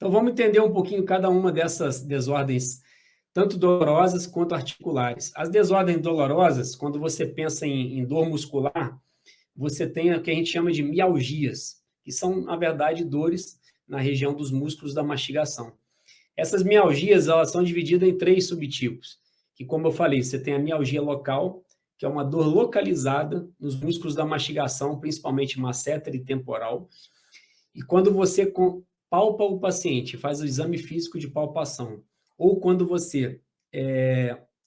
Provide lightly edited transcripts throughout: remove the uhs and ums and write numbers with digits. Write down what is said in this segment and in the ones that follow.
Então, vamos entender um pouquinho cada uma dessas desordens, tanto dolorosas quanto articulares. As desordens dolorosas, quando você pensa em dor muscular, você tem o que a gente chama de mialgias, que são, na verdade, dores na região dos músculos da mastigação. Essas mialgias, elas são divididas em 3 subtipos, que, como eu falei, você tem a mialgia local, que é uma dor localizada nos músculos da mastigação, principalmente masséter e temporal. E quando você palpa o paciente, faz o exame físico de palpação, ou quando você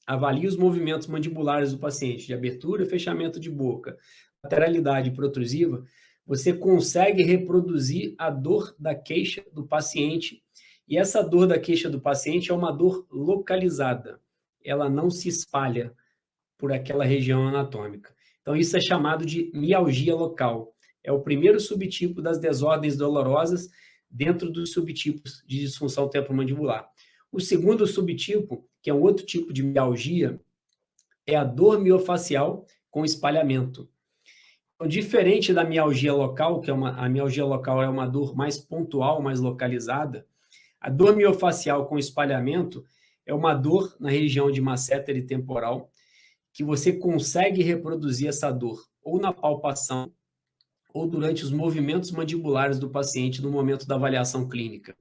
avalia os movimentos mandibulares do paciente, de abertura e fechamento de boca, lateralidade protrusiva, você consegue reproduzir a dor da queixa do paciente. E essa dor da queixa do paciente é uma dor localizada. Ela não se espalha por aquela região anatômica. Então, isso é chamado de mialgia local. É o primeiro subtipo das desordens dolorosas dentro dos subtipos de disfunção temporomandibular. O segundo subtipo, que é um outro tipo de mialgia, é a dor miofacial com espalhamento. Então, diferente da mialgia local, a mialgia local é uma dor mais pontual, mais localizada, a dor miofacial com espalhamento é uma dor na região de masséter e temporal, que você consegue reproduzir essa dor ou na palpação ou durante os movimentos mandibulares do paciente no momento da avaliação clínica.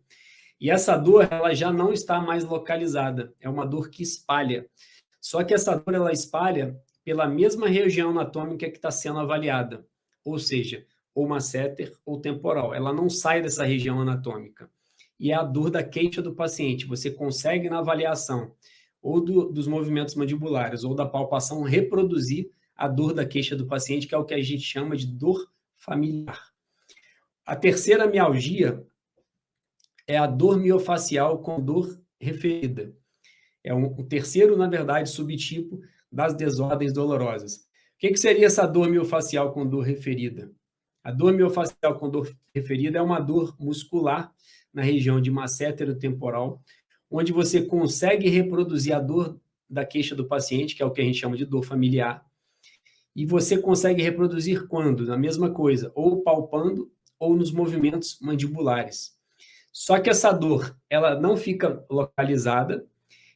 E essa dor, ela já não está mais localizada, é uma dor que espalha. Só que essa dor, ela espalha pela mesma região anatômica que está sendo avaliada, ou seja, ou masséter ou temporal. Ela não sai dessa região anatômica. E é a dor da queixa do paciente. Você consegue, na avaliação, ou dos movimentos mandibulares, ou da palpação, reproduzir a dor da queixa do paciente, que é o que a gente chama de dor familiar. A terceira mialgia é a dor miofacial com dor referida. É o terceiro, na verdade, subtipo das desordens dolorosas. O que seria essa dor miofacial com dor referida? A dor miofacial com dor referida é uma dor muscular na região de masséter temporal, onde você consegue reproduzir a dor da queixa do paciente, que é o que a gente chama de dor familiar, e você consegue reproduzir quando? Na mesma coisa, ou palpando ou nos movimentos mandibulares. Só que essa dor, ela não fica localizada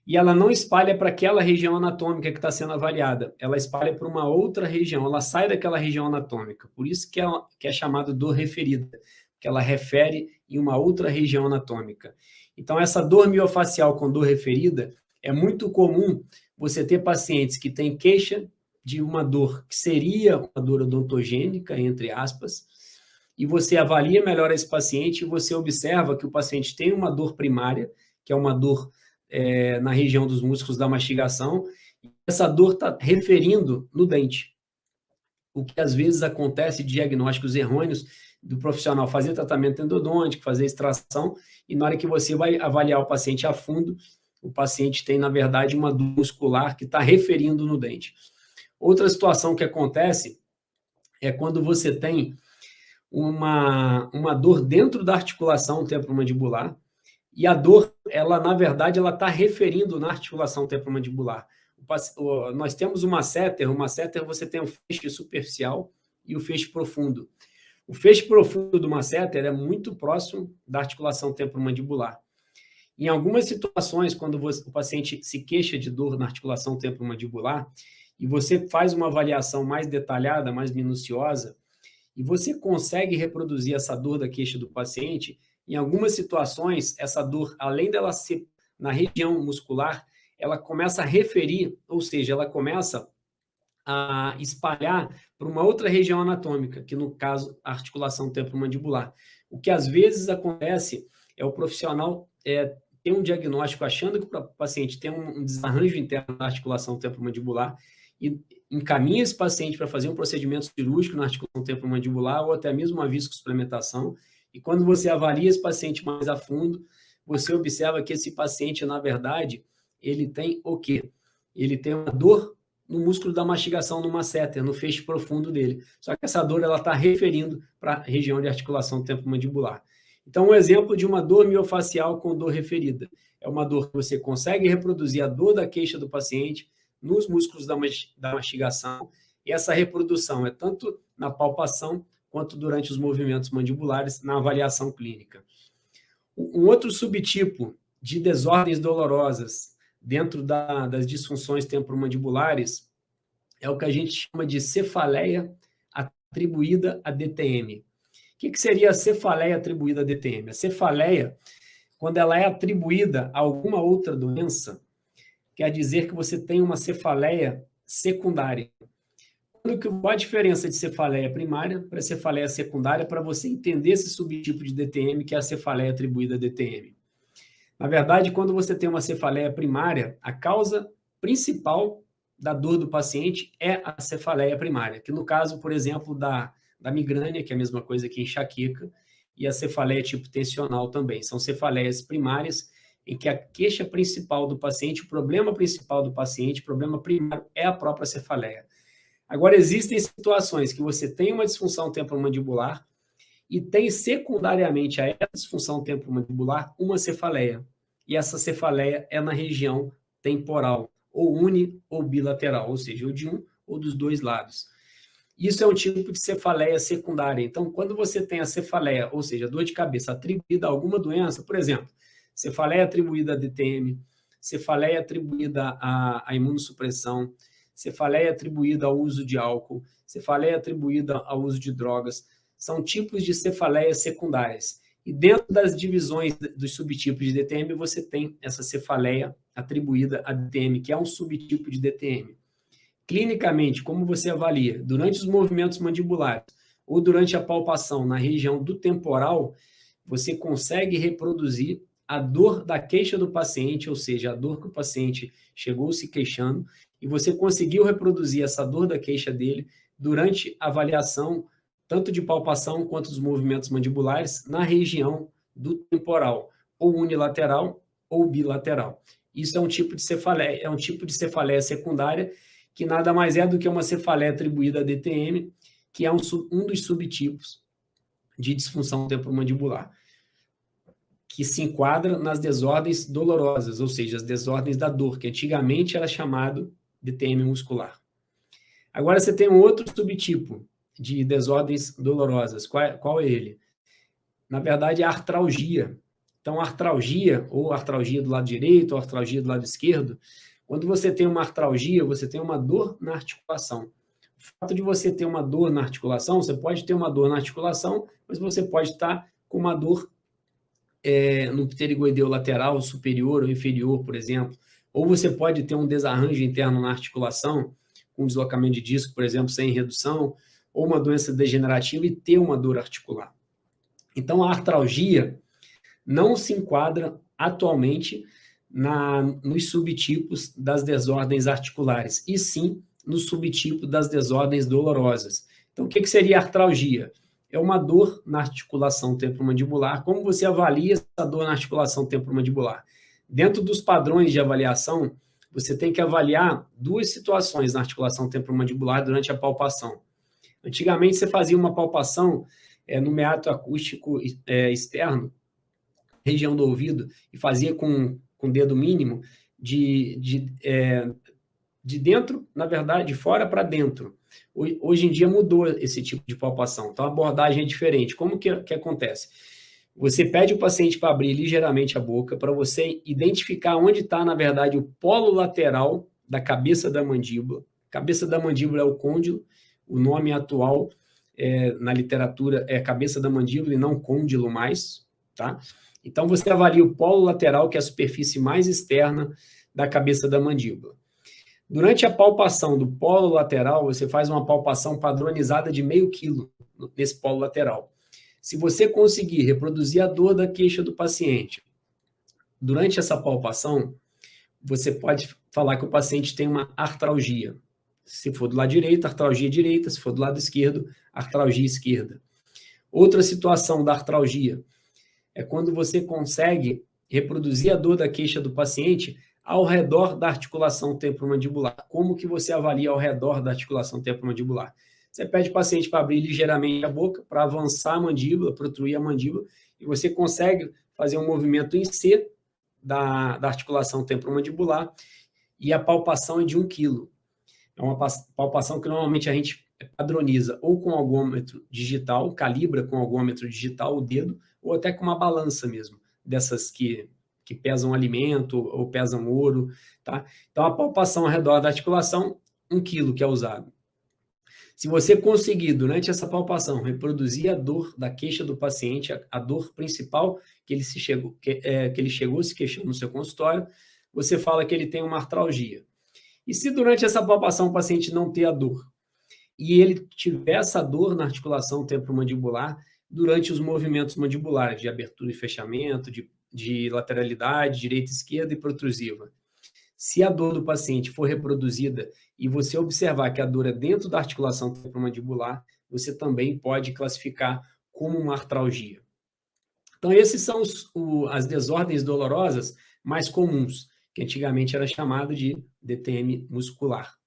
e ela não espalha para aquela região anatômica que está sendo avaliada. Ela espalha para uma outra região, ela sai daquela região anatômica. Por isso que é chamado dor referida, que ela refere em uma outra região anatômica. Então, essa dor miofacial com dor referida, é muito comum você ter pacientes que têm queixa de uma dor que seria uma dor odontogênica, entre aspas, e você avalia melhor esse paciente e você observa que o paciente tem uma dor primária, que é uma dor na região dos músculos da mastigação, e essa dor está referindo no dente. O que às vezes acontece de diagnósticos errôneos do profissional fazer tratamento endodôntico, fazer extração, e na hora que você vai avaliar o paciente a fundo, o paciente tem, na verdade, uma dor muscular que está referindo no dente. Outra situação que acontece é quando você tem uma dor dentro da articulação temporomandibular, e a dor, ela, na verdade, ela está referindo na articulação temporomandibular. Nós temos o masséter você tem o feixe superficial e o feixe profundo. O feixe profundo do masséter é muito próximo da articulação temporomandibular. Em algumas situações, quando o paciente se queixa de dor na articulação temporomandibular, e você faz uma avaliação mais detalhada, mais minuciosa, e você consegue reproduzir essa dor da queixa do paciente, em algumas situações, essa dor, além dela ser na região muscular, ela começa a referir, ou seja, ela começa a espalhar para uma outra região anatômica, que no caso, a articulação temporomandibular. O que às vezes acontece é o profissional ter um diagnóstico achando que o paciente tem um desarranjo interno na articulação temporomandibular e encaminha esse paciente para fazer um procedimento cirúrgico na articulação temporomandibular ou até mesmo uma viscosuplementação. E quando você avalia esse paciente mais a fundo, você observa que esse paciente, na verdade, ele tem o quê? Ele tem uma dor no músculo da mastigação, no masséter, no feixe profundo dele. Só que essa dor está referindo para a região de articulação temporomandibular. Então, um exemplo de uma dor miofacial com dor referida. É uma dor que você consegue reproduzir a dor da queixa do paciente nos músculos da mastigação, e essa reprodução é tanto na palpação quanto durante os movimentos mandibulares na avaliação clínica. Um outro subtipo de desordens dolorosas dentro das disfunções temporomandibulares é o que a gente chama de cefaleia atribuída a DTM. O que seria a cefaleia atribuída a DTM? A cefaleia, quando ela é atribuída a alguma outra doença, quer dizer que você tem uma cefaleia secundária. Qual a diferença de cefaleia primária para cefaleia secundária para você entender esse subtipo de DTM, que é a cefaleia atribuída a DTM? Na verdade, quando você tem uma cefaleia primária, a causa principal da dor do paciente é a cefaleia primária, que no caso, por exemplo, da migrânia, que é a mesma coisa que enxaqueca, e a cefaleia tipo tensional também. São cefaleias primárias em que a queixa principal do paciente, o problema principal do paciente, o problema primário é a própria cefaleia. Agora, existem situações que você tem uma disfunção temporomandibular e tem secundariamente a essa disfunção temporomandibular uma cefaleia. E essa cefaleia é na região temporal, ou uni ou bilateral, ou seja, ou de um ou dos dois lados. Isso é um tipo de cefaleia secundária. Então, quando você tem a cefaleia, ou seja, dor de cabeça atribuída a alguma doença, por exemplo, cefaleia atribuída a DTM, cefaleia atribuída à imunossupressão, cefaleia atribuída ao uso de álcool, cefaleia atribuída ao uso de drogas, são tipos de cefaleias secundárias. E dentro das divisões dos subtipos de DTM, você tem essa cefaleia atribuída a DTM, que é um subtipo de DTM. Clinicamente, como você avalia? Durante os movimentos mandibulares ou durante a palpação na região do temporal, você consegue reproduzir a dor da queixa do paciente, ou seja, a dor que o paciente chegou se queixando, e você conseguiu reproduzir essa dor da queixa dele durante a avaliação, tanto de palpação quanto dos movimentos mandibulares, na região do temporal, ou unilateral ou bilateral. Isso é um tipo de cefaleia secundária, que nada mais é do que uma cefaleia atribuída a DTM, que é um dos subtipos de disfunção temporomandibular, que se enquadra nas desordens dolorosas, ou seja, as desordens da dor, que antigamente era chamado DTM muscular. Agora você tem um outro subtipo de desordens dolorosas. Qual é ele? Na verdade, é a artralgia. Então, a artralgia, ou artralgia do lado direito, ou artralgia do lado esquerdo, quando você tem uma artralgia, você tem uma dor na articulação. O fato de você ter uma dor na articulação, você pode ter uma dor na articulação, mas você pode estar com uma dor no pterigoideu lateral, superior ou inferior, por exemplo. Ou você pode ter um desarranjo interno na articulação, com deslocamento de disco, por exemplo, sem redução, ou uma doença degenerativa e ter uma dor articular. Então, a artralgia não se enquadra atualmente nos subtipos das desordens articulares, e sim no subtipo das desordens dolorosas. Então, o que seria a artralgia? É uma dor na articulação temporomandibular. Como você avalia essa dor na articulação temporomandibular? Dentro dos padrões de avaliação, você tem que avaliar duas situações na articulação temporomandibular durante a palpação. Antigamente, você fazia uma palpação no meato acústico externo, região do ouvido, e fazia com dedo mínimo de dentro, na verdade, de fora para dentro. Hoje em dia mudou esse tipo de palpação, então a abordagem é diferente. Como que acontece? Você pede o paciente para abrir ligeiramente a boca, para você identificar onde está, na verdade, o polo lateral da cabeça da mandíbula. Cabeça da mandíbula é o côndilo, o nome atual na literatura é cabeça da mandíbula e não côndilo mais, tá? Então, você avalia o polo lateral, que é a superfície mais externa da cabeça da mandíbula. Durante a palpação do polo lateral, você faz uma palpação padronizada de meio quilo nesse polo lateral. Se você conseguir reproduzir a dor da queixa do paciente durante essa palpação, você pode falar que o paciente tem uma artralgia. Se for do lado direito, artralgia direita. Se for do lado esquerdo, artralgia esquerda. Outra situação da artralgia é quando você consegue reproduzir a dor da queixa do paciente ao redor da articulação temporomandibular. Como que você avalia ao redor da articulação temporomandibular? Você pede o paciente para abrir ligeiramente a boca, para avançar a mandíbula, protruir a mandíbula, e você consegue fazer um movimento em C da articulação temporomandibular, e a palpação é de 1 quilo. É uma palpação que normalmente a gente padroniza ou com algômetro digital, calibra com algômetro digital o dedo, ou até com uma balança mesmo. dessas que pesam alimento ou pesam ouro, tá? Então, a palpação ao redor da articulação, 1 quilo que é usado. Se você conseguir, durante essa palpação, reproduzir a dor da queixa do paciente, a dor principal que ele chegou se queixando no seu consultório, você fala que ele tem uma artralgia. E se durante essa palpação o paciente não ter a dor, e ele tiver essa dor na articulação temporomandibular durante os movimentos mandibulares, de abertura e fechamento, de lateralidade, direita e esquerda e protrusiva. Se a dor do paciente for reproduzida e você observar que a dor é dentro da articulação temporomandibular, você também pode classificar como uma artralgia. Então, esses são as desordens dolorosas mais comuns, que antigamente era chamado de DTM muscular.